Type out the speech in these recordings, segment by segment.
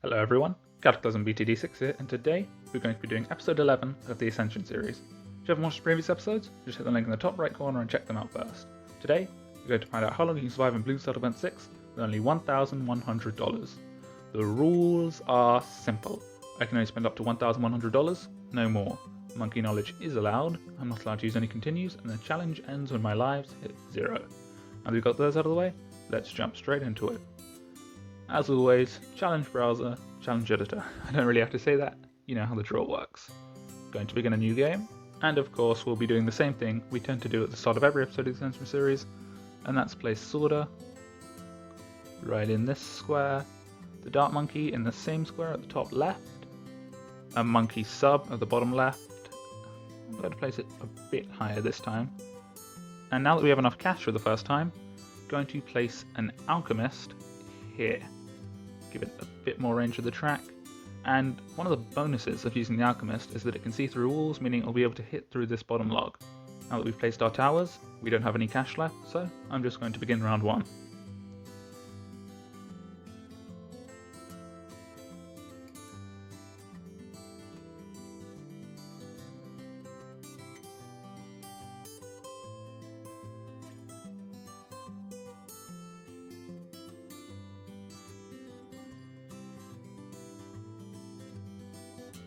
Hello everyone, Cataclysm BTD6 here, and today we're going to be doing episode 11 of the Ascension Series. If you haven't watched the previous episodes, just hit the link in the top right corner and check them out first. Today, we're going to find out how long you can survive in Blue Settlement 6 with only $1,100. The rules are simple. I can only spend up to $1,100, no more. Monkey knowledge is allowed, I'm not allowed to use any continues, and the challenge ends when my lives hit 0. Now that we've got those out of the way, let's jump straight into it. As always, challenge browser, challenge editor. I don't really have to say that, you know how the drill works. Going to begin a new game, and of course we'll be doing the same thing we tend to do at the start of every episode of the Ascension Series, and that's place Sorter right in this square, the Dart Monkey in the same square at the top left, a Monkey Sub at the bottom left. I'm going to place it a bit higher this time. And now that we have enough cash for the first time, I'm going to place an Alchemist here. Give it a bit more range of the track, and one of the bonuses of using the Alchemist is that it can see through walls, meaning it'll be able to hit through this bottom log. Now that we've placed our towers, we don't have any cash left, so I'm just going to begin round 1.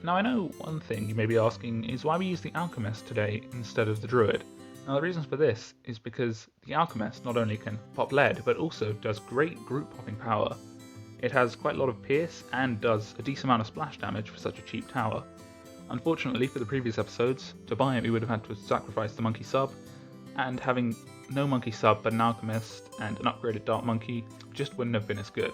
Now I know one thing you may be asking is why we use the Alchemist today instead of the Druid. Now the reason for this is because the Alchemist not only can pop lead, but also does great group popping power. It has quite a lot of pierce and does a decent amount of splash damage for such a cheap tower. Unfortunately for the previous episodes, to buy it we would have had to sacrifice the Monkey Sub, and having no Monkey Sub but an Alchemist and an upgraded Dart Monkey just wouldn't have been as good.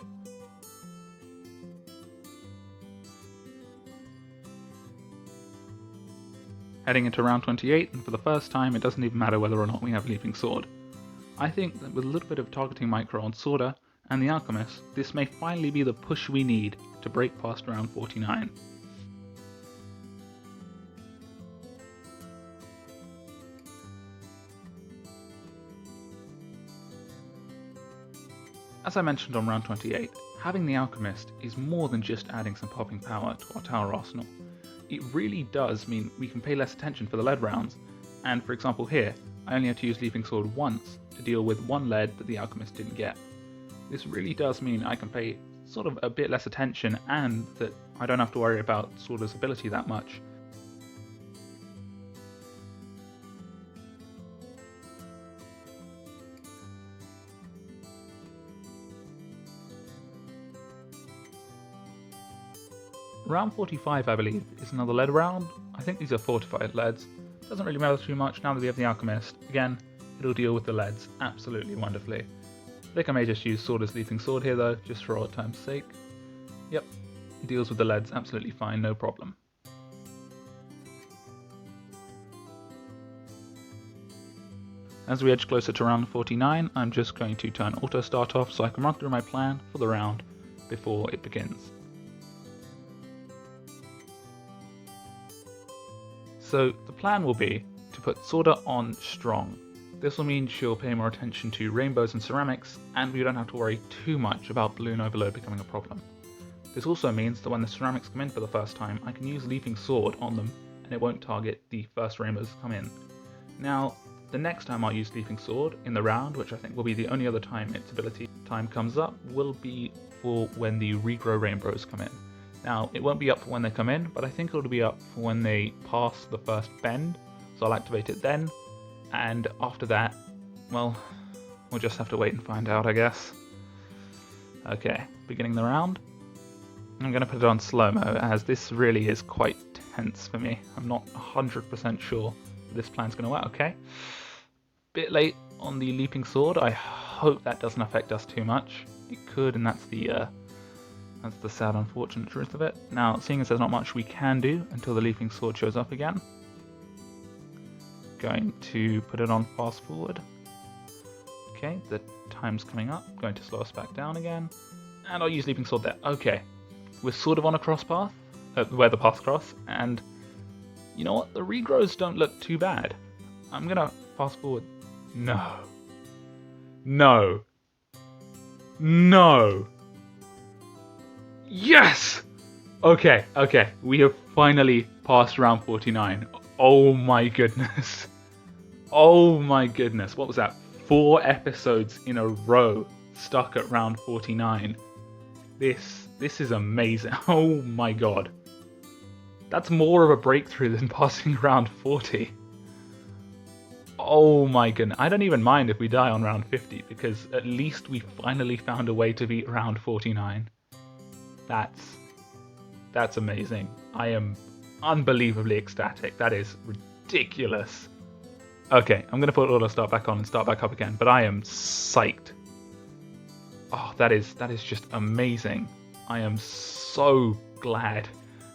Heading into round 28, and for the first time it doesn't even matter whether or not we have Leaping Sword. I think that with a little bit of targeting micro on Sorter and the Alchemist, this may finally be the push we need to break past round 49. As I mentioned on round 28, having the Alchemist is more than just adding some popping power to our tower arsenal. It really does mean we can pay less attention for the lead rounds, and for example here, I only had to use Leaping Sword once to deal with one lead that the Alchemist didn't get. This really does mean I can pay sort of a bit less attention and that I don't have to worry about Sorter's ability that much. Round 45, I believe, is another lead round. I think these are fortified leads. Doesn't really matter too much now that we have the Alchemist. Again, it'll deal with the leads absolutely wonderfully. I think I may just use Sorter's Leaping Sword here though, just for old time's sake. Yep, deals with the leads absolutely fine, no problem. As we edge closer to round 49, I'm just going to turn auto start off so I can run through my plan for the round before it begins. So the plan will be to put Sorter on strong. This will mean she'll pay more attention to rainbows and ceramics, and we don't have to worry too much about balloon overload becoming a problem. This also means that when the ceramics come in for the first time, I can use Leaping Sword on them, and it won't target the first rainbows that come in. Now, the next time I'll use Leaping Sword in the round, which I think will be the only other time its ability time comes up, will be for when the regrow rainbows come in. Now, it won't be up for when they come in, but I think it'll be up for when they pass the first bend, so I'll activate it then, and after that, well, we'll just have to wait and find out, I guess. Okay, beginning the round. I'm going to put it on slow-mo, as this really is quite tense for me. I'm not 100% sure this plan's going to work, okay? Bit late on the Leaping Sword, I hope that doesn't affect us too much. It could, and that's the sad, unfortunate truth of it. Now, seeing as there's not much we can do until the Leaping Sword shows up again, going to put it on fast forward. Okay, the time's coming up, going to slow us back down again, and I'll use Leaping Sword there. Okay, we're sort of on a cross path, where the paths cross, and you know what, the regrows don't look too bad. I'm gonna fast forward. No. No. No. Yes! Okay, we have finally passed round 49. Oh my goodness. Oh my goodness, what was that? 4 episodes in a row stuck at round 49. This is amazing. Oh my god. That's more of a breakthrough than passing round 40. Oh my goodness. I don't even mind if we die on round 50, because at least we finally found a way to beat round 49. That's amazing. I am unbelievably ecstatic. That is ridiculous. Okay, I'm going to put auto start back on and start back up again, but I am psyched. Oh, that is just amazing. I am so glad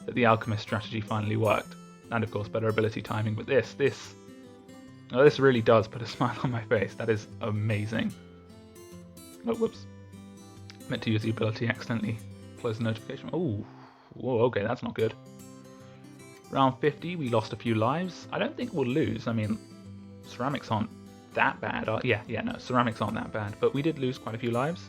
that the alchemist strategy finally worked. And of course, better ability timing, but this really does put a smile on my face. That is amazing. Oh, whoops. Meant to use the ability, accidentally close the notification. Oh, whoa, okay, that's not good. Round 50, we lost a few lives. I don't think we'll lose. I mean, ceramics aren't that bad. No, ceramics aren't that bad, but we did lose quite a few lives.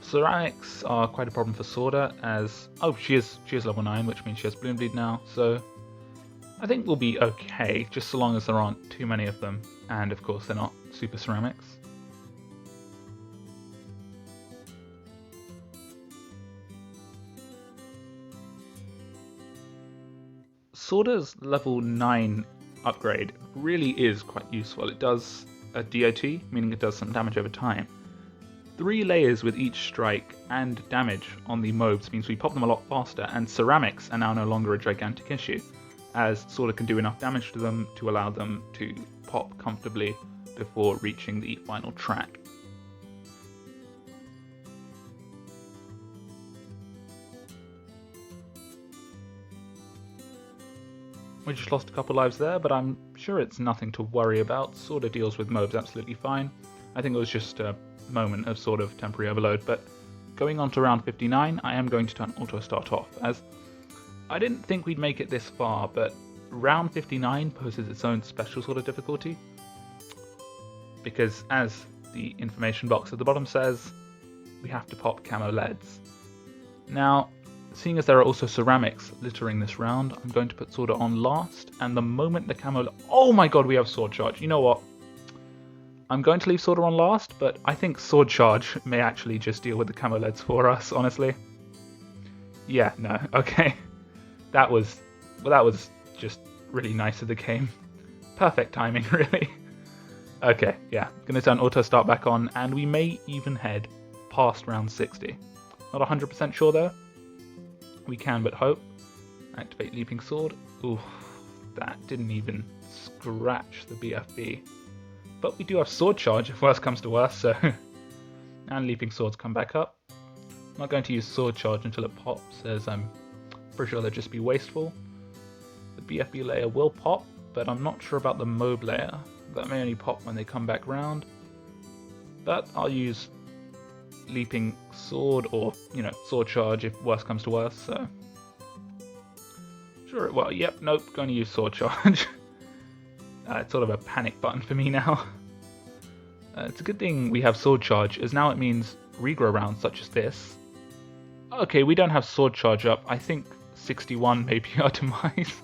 Ceramics are quite a problem for Sorda, as she is level 9, which means she has Bloom Bleed now, so I think we'll be okay, just so long as there aren't too many of them, and of course they're not super ceramics. Sorda's level 9 upgrade really is quite useful. It does a DOT, meaning it does some damage over time. 3 layers with each strike and damage on the mobs means we pop them a lot faster, and ceramics are now no longer a gigantic issue, as Sorda can do enough damage to them to allow them to pop comfortably before reaching the final track. We just lost a couple lives there, but I'm sure it's nothing to worry about. Sorda deals with mobs absolutely fine. I think it was just a moment of sort of temporary overload, but going on to round 59, I am going to turn auto start off, as I didn't think we'd make it this far, but round 59 poses its own special sort of difficulty, because as the information box at the bottom says, we have to pop camo leads. Now, seeing as there are also ceramics littering this round, I'm going to put Sorda on last, and the moment the camo... Oh my god, we have sword charge. You know what? I'm going to leave Sorda on last, but I think sword charge may actually just deal with the camo leads for us, honestly. Yeah, no, okay. That was just really nice of the game. Perfect timing, really. Okay, yeah, gonna turn auto start back on, and we may even head past round 60. Not 100% sure though. We can but hope. Activate Leaping Sword. Ooh, that didn't even scratch the BFB. But we do have Sword Charge if worse comes to worse, so... and Leaping Swords come back up. I'm not going to use Sword Charge until it pops, as I'm pretty sure they'll just be wasteful. The BFB layer will pop, but I'm not sure about the MOB layer. That may only pop when they come back round. But I'll use Leaping Sword, or, Sword Charge if worse comes to worse, so... Sure, well, yep, nope, going to use Sword Charge. It's sort of a panic button for me now. It's a good thing we have Sword Charge, as now it means regrow rounds such as this. Okay, we don't have Sword Charge up. I think 61 may be our demise.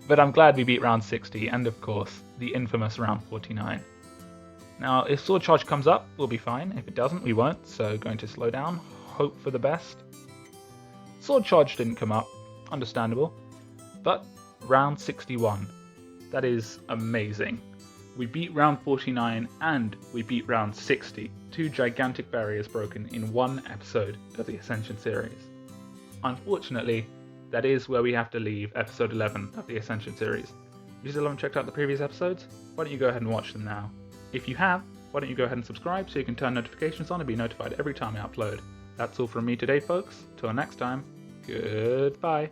But I'm glad we beat round 60, and of course, the infamous round 49. Now, if Sword Charge comes up, we'll be fine. If it doesn't, we won't, so going to slow down, hope for the best. Sword Charge didn't come up, understandable. But round 61. That is amazing. We beat round 49 and we beat round 60. 2 gigantic barriers broken in one episode of the Ascension series. Unfortunately, that is where we have to leave episode 11 of the Ascension series. If you still haven't checked out the previous episodes, why don't you go ahead and watch them now? If you have, why don't you go ahead and subscribe so you can turn notifications on and be notified every time I upload. That's all from me today, folks. Till next time, goodbye.